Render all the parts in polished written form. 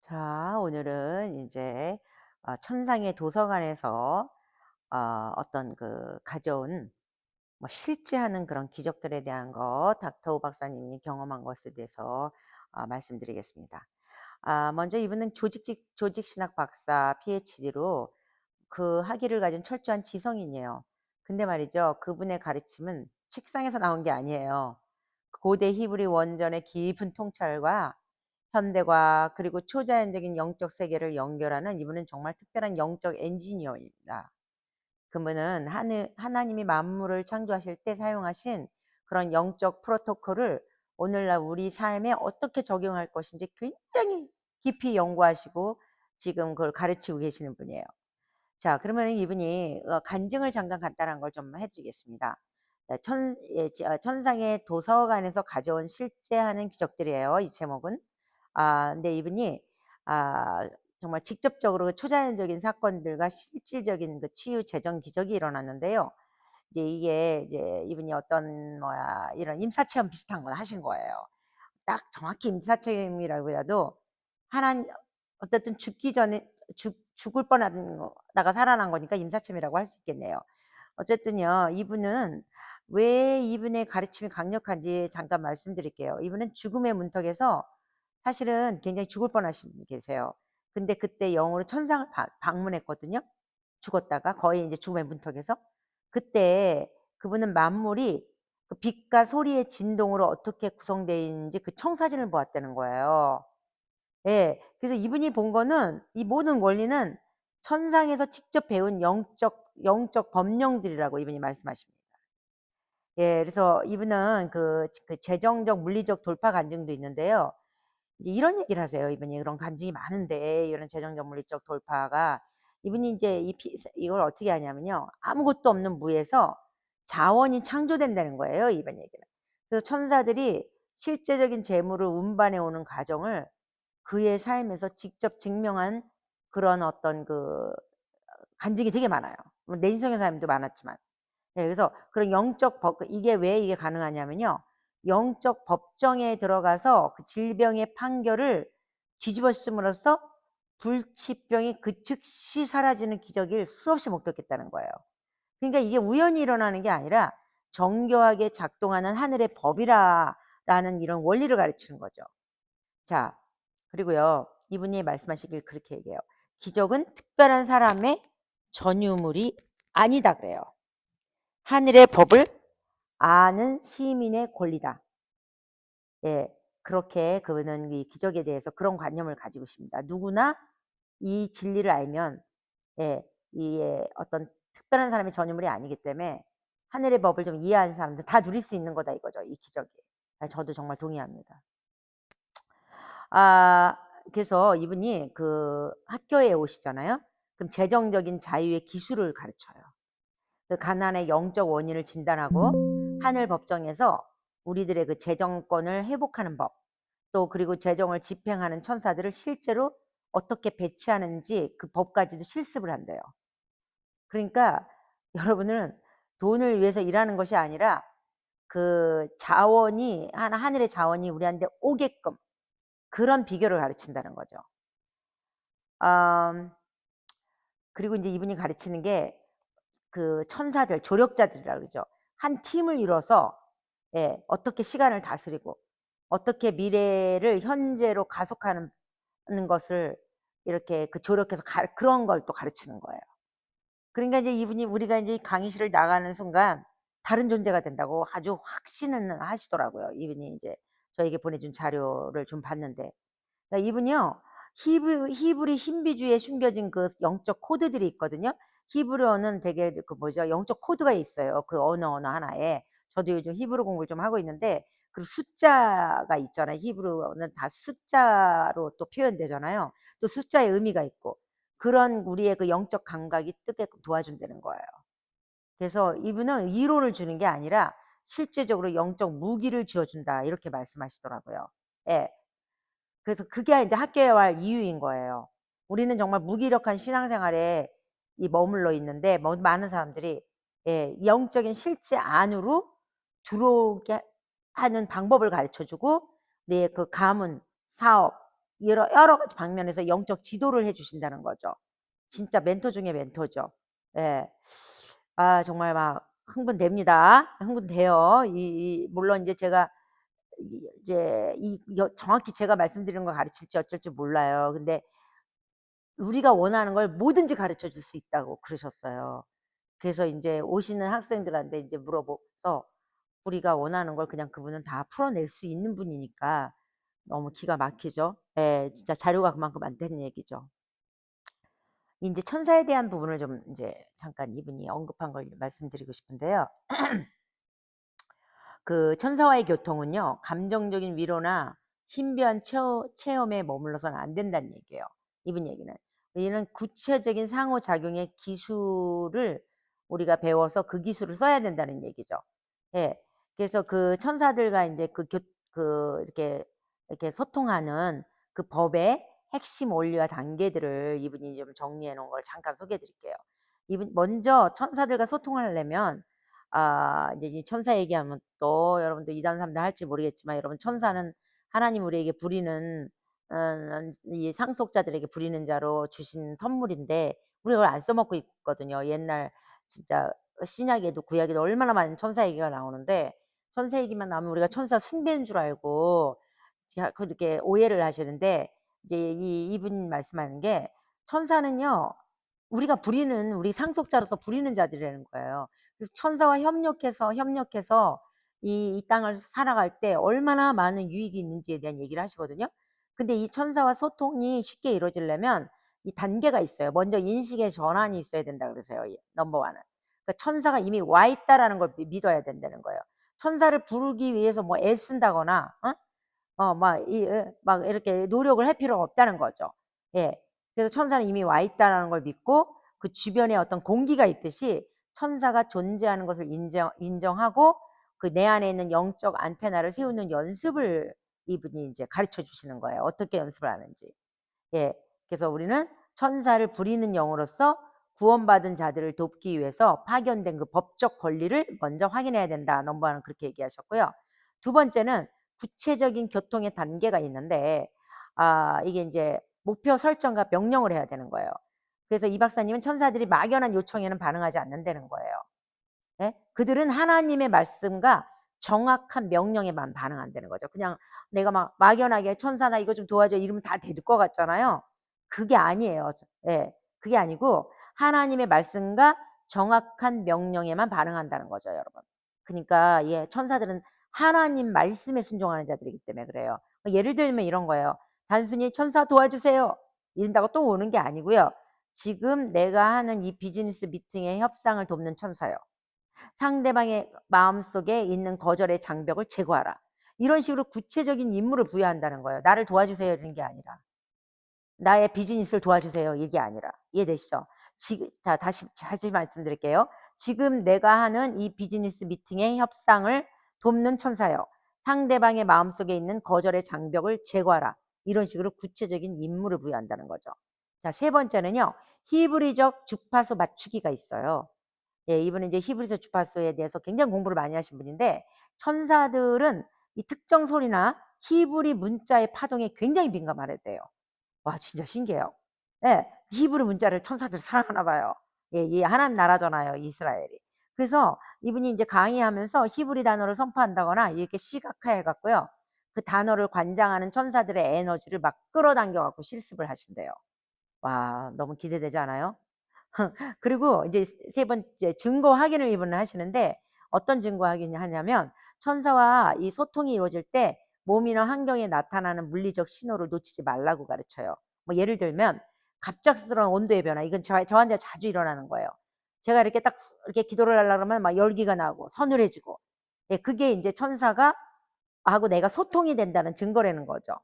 자, 오늘은 이제 천상의 도서관에서 어떤 그 가져온 뭐 실제하는 그런 기적들에 대한 것, 닥터 박사님이 경험한 것에 대해서 말씀드리겠습니다. 먼저 이분은 조직신학 박사 PhD로 그 학위를 가진 철저한 지성인이에요. 근데 말이죠, 그분의 가르침은 책상에서 나온 게 아니에요. 고대 히브리 원전의 깊은 통찰과 현대과 그리고 초자연적인 영적 세계를 연결하는 이분은 정말 특별한 영적 엔지니어입니다. 그분은 하나님이 만물을 창조하실 때 사용하신 그런 영적 프로토콜을 오늘날 우리 삶에 어떻게 적용할 것인지 굉장히 깊이 연구하시고 지금 그걸 가르치고 계시는 분이에요. 자, 그러면 이분이 간증을 잠깐 간단한 걸 좀 해드리겠습니다. 네, 천상의 도서관에서 가져온 실제하는 기적들이에요. 이 제목은. 근데 이분이 아, 정말 직접적으로 초자연적인 사건들과 실질적인 그 치유 재정 기적이 일어났는데요. 이제 이게 이제 이분이 어떤 뭐야 이런 임사체험 비슷한 걸 하신 거예요. 딱 정확히 임사체험이라고 해도 하나 어쨌든 죽기 전에 죽을 뻔하다가 살아난 거니까 임사체험이라고 할 수 있겠네요. 어쨌든요. 이분은 왜 이분의 가르침이 강력한지 잠깐 말씀드릴게요. 이분은 죽음의 문턱에서 사실은 굉장히 죽을 뻔하신 분이 계세요. 근데 그때 영으로 천상을 방문했거든요. 죽었다가 거의 이제 죽음의 문턱에서. 그때 그분은 만물이 그 빛과 소리의 진동으로 어떻게 구성되어 있는지 그 청사진을 보았다는 거예요. 예. 그래서 이분이 본 거는 이 모든 원리는 천상에서 직접 배운 영적 법령들이라고 이분이 말씀하십니다. 예. 그래서 이분은 그 재정적 물리적 돌파 간증도 있는데요. 이제 이런 얘기를 하세요. 이분이 그런 간증이 많은데 이런 재정적 물리적 돌파가 이분이 인제 이걸 어떻게 하냐면요. 아무것도 없는 무에서 자원이 창조된다는 거예요, 이번 얘기는. 그래서 천사들이 실제적인 재물을 운반해 오는 과정을 그의 삶에서 직접 증명한 그런 어떤 그 간증이 되게 많아요. 물론 내 인생의 삶도 많았지만. 네, 그래서 그런 영적 이게 왜 이게 가능하냐면요. 영적 법정에 들어가서 그 질병의 판결을 뒤집어 씌움으로써 불치병이 그 즉시 사라지는 기적을 수없이 목격했다는 거예요. 그러니까 이게 우연히 일어나는 게 아니라 정교하게 작동하는 하늘의 법이라라는 이런 원리를 가르치는 거죠. 자, 그리고요. 이분이 말씀하시길 그렇게 얘기해요. 기적은 특별한 사람의 전유물이 아니다 그래요. 하늘의 법을 아는 시민의 권리다. 예. 그렇게 그분은 이 기적에 대해서 그런 관념을 가지고 있습니다. 누구나 이 진리를 알면 예, 이게 어떤 특별한 사람의 전유물이 아니기 때문에 하늘의 법을 좀 이해하는 사람들 다 누릴 수 있는 거다 이거죠. 이 기적이. 저도 정말 동의합니다. 아 그래서 이분이 그 학교에 오시잖아요. 그럼 재정적인 자유의 기술을 가르쳐요. 그 가난의 영적 원인을 진단하고 하늘 법정에서 우리들의 그 재정권을 회복하는 법, 또 그리고 재정을 집행하는 천사들을 실제로 어떻게 배치하는지 그 법까지도 실습을 한대요. 그러니까 여러분은 돈을 위해서 일하는 것이 아니라 그 자원이 하늘의 자원이 우리한테 오게끔 그런 비결을 가르친다는 거죠. 음 그리고 인제 이분이 가르치는 게 그 천사들 조력자들이라 그러죠. 한 팀을 이뤄서 예 어떻게 시간을 다스리고 어떻게 미래를 현재로 가속하는 것을 이렇게 그 조력해서 그런 걸 또 가르치는 거예요. 그러니까 이제 이분이 우리가 인제 강의실을 나가는 순간 다른 존재가 된다고 아주 확신은 하시더라고요. 이분이 인제 저에게 보내준 자료를 좀 봤는데. 그러니까 이분이요. 히브리 신비주의에 숨겨진 그 영적 코드들이 있거든요. 히브리어는 되게 그 뭐죠? 영적 코드가 있어요, 그 언어 하나에. 저도 요즘 히브리 공부를 좀 하고 있는데 그 숫자가 있잖아요. 히브리어는 다 숫자로 또 표현되잖아요. 또 숫자의 의미가 있고. 그런 우리의 그 영적 감각이 뜨게끔 도와준다는 거예요. 그래서 이분은 이론을 주는 게 아니라 실제적으로 영적 무기를 쥐어 준다 이렇게 말씀하시더라고요. 예. 그래서 그게 인제 학교에 갈 이유인 거예요. 우리는 정말 무기력한 신앙생활에 머물러 있는데 많은 사람들이 예 영적인 실제 안으로 들어오게 하는 방법을 가르쳐 주고 내 그 가문, 사업 여러 가지 방면에서 영적 지도를 해 주신다는 거죠. 진짜 멘토 중에 멘토죠. 예. 아 정말 막 흥분됩니다. 흥분돼요. 물론 인제 제가 이제 정확히 제가 말씀드리는 걸 가르칠지 어쩔지 몰라요. 근데 우리가 원하는 걸 뭐든지 가르쳐 줄 수 있다고 그러셨어요. 그래서 인제 오시는 학생들한테 인제 물어봐서 우리가 원하는 걸 그냥 그분은 다 풀어낼 수 있는 분이니까 너무 기가 막히죠. 예. 진짜 자료가 그만큼 많다는 얘기죠. 인제 천사에 대한 부분을 좀 인제 잠깐 이분이 언급한 걸 말씀드리고 싶은데요. 그 천사와의 교통은요. 감정적인 위로나 신비한 체험에 머물러서는 안 된다는 얘기예요. 이분 얘기는. 이는 구체적인 상호작용의 기술을 우리가 배워서 그 기술을 써야 된다는 얘기죠. 예. 그래서 그 천사들과 인제 이렇게 소통하는 그 법의 핵심 원리와 단계들을 이분이 좀 정리해 놓은 걸 잠깐 소개해 드릴게요. 이분 먼저 천사들과 소통을 하려면 이제 이 천사 얘기하면 또 여러분들 2 단 3단 할지 모르겠지만 여러분 천사는 하나님 우리에게 부리는 이 상속자들에게 부리는 자로 주신 선물인데 우리가 그걸 안 써먹고 있거든요. 옛날 진짜 신약에도 구약에도 얼마나 많은 천사 얘기가 나오는데 천사 얘기만 나오면 우리가 천사 숭배인 줄 알고 그렇게 오해를 하시는데 이제 이분이 말씀하는 게 천사는요. 우리가 부리는 우리 상속자로서 부리는 자들이라는 거예요. 그래서 천사와 협력해서 이 땅을 살아갈 때 얼마나 많은 유익이 있는지에 대한 얘기를 하시거든요. 근데 이 천사와 소통이 쉽게 이루어지려면 이 단계가 있어요. 먼저 인식의 전환이 있어야 된다 그러세요. 넘버 1은. 그러니까 천사가 이미 와 있다라는 걸 믿어야 된다는 거예요. 천사를 부르기 위해서 뭐 애쓴다거나 막 이렇게 노력을 할 필요가 없다는 거죠. 예. 그래서 천사는 이미 와 있다라는 걸 믿고 그 주변에 어떤 공기가 있듯이 천사가 존재하는 것을 인정하고 그 내 안에 있는 영적 안테나를 세우는 연습을 이분이 인제 가르쳐 주시는 거예요, 어떻게 연습을 하는지. 예. 그래서 우리는 천사를 부리는 영으로서 구원받은 자들을 돕기 위해서 파견된 그 법적 권리를 먼저 확인해야 된다. 넘버 1은 그렇게 얘기하셨고요. 두 번째는 구체적인 교통의 단계가 있는데 이게 인제 목표 설정과 명령을 해야 되는 거예요. 그래서 이 박사님은 천사들이 막연한 요청에는 반응하지 않는다는 거예요. 예? 그들은 하나님의 말씀과 정확한 명령에만 반응한다는 거죠. 그냥 내가 막 막연하게 "천사나 이거 좀 도와줘." 이러면 다 될 것 같잖아요. 그게 아니에요. 예. 그게 아니고 하나님의 말씀과 정확한 명령에만 반응한다는 거죠, 여러분. 그니까 천사들은 하나님 말씀에 순종하는 자들이기 때문에 그래요. 예를 들면 이런 거예요. 단순히 "천사 도와주세요." 이런다고 또 오는 게 아니고요. 지금 내가 하는 이 비즈니스 미팅의 협상을 돕는 천사요. 상대방의 마음속에 있는 거절의 장벽을 제거하라. 이런 식으로 구체적인 임무를 부여한다는 거예요. 나를 도와주세요 이런 게 아니라. 나의 비즈니스를 도와주세요 이게 아니라. 이해되시죠? 지금 자 다시 말씀드릴게요. 지금 내가 하는 이 비즈니스 미팅의 협상을 돕는 천사여. 상대방의 마음속에 있는 거절의 장벽을 제거하라. 이런 식으로 구체적인 임무를 부여한다는 거죠. 자, 세 번째는요. 히브리적 주파수 맞추기가 있어요. 예, 이분은 이제 히브리서 주파수에 대해서 굉장히 공부를 많이 하신 분인데 천사들은 이 특정 소리나 히브리 문자의 파동에 굉장히 민감하대요. 와 진짜 신기해요. 예. 히브리 문자를 천사들이 사랑하나 봐요. 예, 이 하나님 나라잖아요, 이스라엘이. 그래서 이분이 인제 강의하면서 히브리 단어를 선포한다거나 이렇게 시각화해 갖고요. 그 단어를 관장하는 천사들의 에너지를 막 끌어당겨 갖고 실습을 하신대요. 와 너무 기대되지 않아요? 그리고 이제 세 번째 증거 확인을 이분은 하시는데 어떤 증거 확인을 하냐면 천사와 이 소통이 이루어질 때 몸이나 환경에 나타나는 물리적 신호를 놓치지 말라고 가르쳐요. 뭐 예를 들면 갑작스러운 온도의 변화 이건 저한테 자주 일어나는 거예요. 제가 이렇게 딱 이렇게 기도를 하려고 그러면 막 열기가 나고 서늘해지고 예 그게 인제 천사가 하고 내가 소통이 된다는 증거라는 거죠.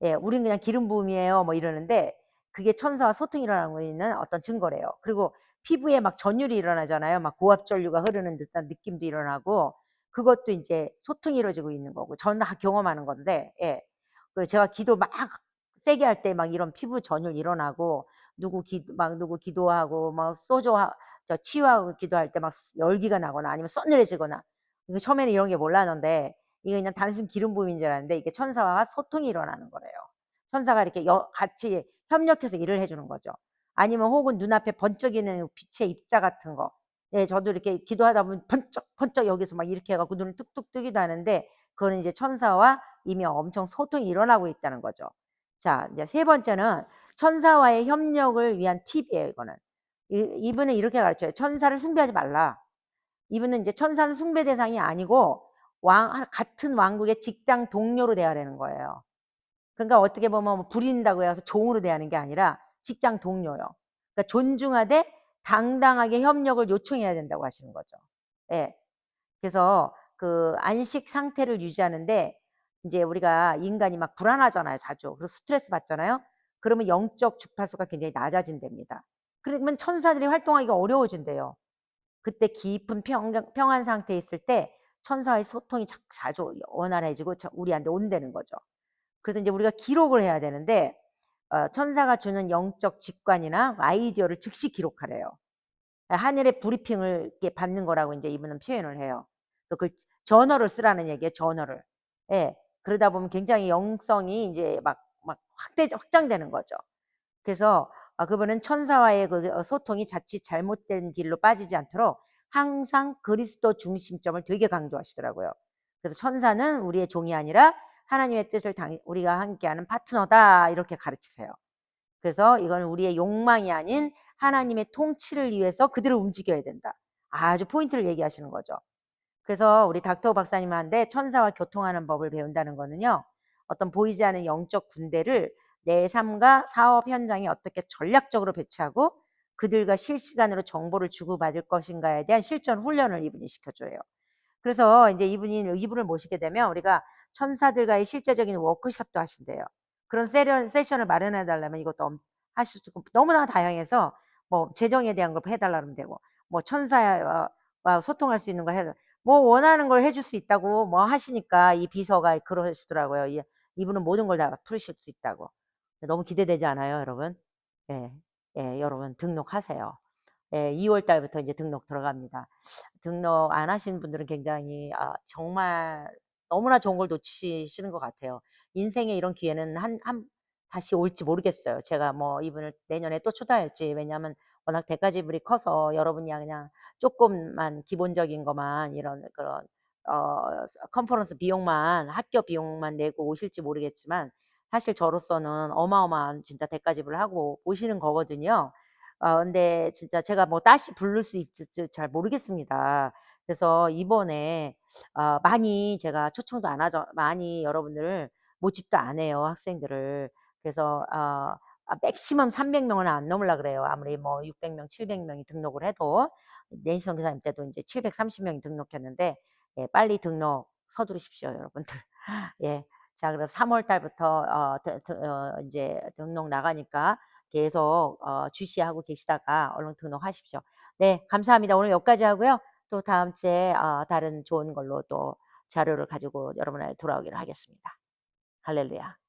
예. "우린 그냥 기름 부음이에요." 뭐 이러는데 그게 천사와 소통이 일어나고 있는 어떤 증거래요. 그리고 피부에 막 전율이 일어나잖아요. 막 고압 전류가 흐르는 듯한 느낌도 일어나고 그것도 인제 소통이 이루어지고 있는 거고 저는 다 경험하는 건데 예. 그 제가 기도 막 세게 할 때 막 이런 피부 전율 일어나고 누구 기도하고 막 소조하 저 치유하고 기도할 때 막 열기가 나거나 아니면 서늘해지거나 이거 처음에는 이런 게 몰랐는데 이게 그냥 단순 기름 부음인 줄 알았는데 이게 천사와 소통이 일어나는 거래요. 천사가 이렇게 같이 협력해서 일을 해 주는 거죠. 아니면 혹은 눈앞에 번쩍이는 빛의 입자 같은 거. 예, 저도 이렇게 기도하다 보면 번쩍번쩍 여기서 막 이렇게 해 갖고 눈을 뚝뚝 뜨기도 하는데, 그거는 이제 천사와 이미 엄청 소통이 일어나고 있다는 거죠. 자, 이제 세 번째는 천사와의 협력을 위한 팁이에요, 이거는. 이분은 이렇게 가르쳐요. 천사를 숭배하지 말라. 이분은 이제 천사는 숭배 대상이 아니고 같은 왕국의 직장 동료로 대하라는 거예요. 그러니까 어떻게 보면 뭐 부린다고 해서 종으로 대하는 게 아니라 직장 동료요. 그러니까 존중하되 당당하게 협력을 요청해야 된다고 하시는 거죠. 예. 그래서 그 안식 상태를 유지하는데, 이제 우리가 인간이 막 불안하잖아요, 자주. 그리고 스트레스 받잖아요. 그러면 영적 주파수가 굉장히 낮아진답니다. 그러면 천사들이 활동하기가 어려워진대요. 그때 깊은 평안 상태에 있을 때 천사와의 소통이 자주 원활해지고 우리한테 온다는 거죠. 그래서 이제 우리가 기록을 해야 되는데, 천사가 주는 영적 직관이나 아이디어를 즉시 기록하래요. 하늘의 브리핑을 이렇게 받는 거라고 이제 이분은 표현을 해요. 그래서 그 저널을 쓰라는 얘기예요, 저널을. 예. 그러다 보면 굉장히 영성이 이제 막 확장되는 거죠. 그래서 그분은 천사와의 그 소통이 자칫 잘못된 길로 빠지지 않도록 항상 그리스도 중심점을 되게 강조하시더라고요. 그래서 천사는 우리의 종이 아니라 하나님의 뜻을 우리가 함께하는 파트너다, 이렇게 가르치세요. 그래서 이건 우리의 욕망이 아닌 하나님의 통치를 위해서 그들을 움직여야 된다. 아주 포인트를 얘기하시는 거죠. 그래서 우리 닥터 박사님한테 천사와 교통하는 법을 배운다는 거는요, 어떤 보이지 않는 영적 군대를 내 삶과 사업 현장에 어떻게 전략적으로 배치하고 그들과 실시간으로 정보를 주고받을 것인가에 대한 실전 훈련을 이분이 시켜줘요. 그래서 이제 이분을 모시게 되면 우리가 천사들과의 실제적인 워크숍도 하신대요. 그런 세션을 마련해 달라면 이것도 하실 수 있고, 너무나 다양해서 뭐 재정에 대한 걸 해달라 그러면 되고, 뭐 천사와 소통할 수 있는 걸 해달라, 뭐 원하는 걸 해줄 수 있다고 뭐 하시니까 이 비서가 그러시더라고요. 이분은 모든 걸 다 풀으실 수 있다고. 너무 기대되지 않아요, 여러분? 예, 예, 여러분 등록하세요. 예, 2월 달부터 이제 등록 들어갑니다. 등록 안 하신 분들은 굉장히 정말 너무나 좋은 걸 놓치시는 것 같아요. 인생에 이런 기회는 다시 올지 모르겠어요. 제가 뭐 이분을 내년에 또 초대할지. 왜냐하면 워낙 대가 지불이 커서 여러분이 그냥 조금만 기본적인 것만 이런 그런 컨퍼런스 비용만, 학교 비용만 내고 오실지 모르겠지만, 사실 저로서는 어마어마한 진짜 대가 지불을 하고 오시는 거거든요. 근데 진짜 제가 뭐 다시 부를 수 있을지 잘 모르겠습니다. 그래서 이번에 많이 제가 초청도 안 하죠. 많이 여러분들 모집도 안 해요, 학생들을. 그래서 맥시멈 300명은 안 넘으려 그래요. 아무리 뭐 600명, 700명이 등록을 해도. 내시 선교사님 때도 이제 730명이 등록했는데, 예, 빨리 등록 서두르십시오, 여러분들. 예. 자, 그럼 3월 달부터 이제 등록 나가니까 계속 주시하고 계시다가 얼른 등록하십시오. 네, 감사합니다. 오늘 여기까지 하고요. 또 다음 주에 다른 좋은 걸로 또 자료를 가지고 여러분한테 돌아오기를 하겠습니다. 할렐루야.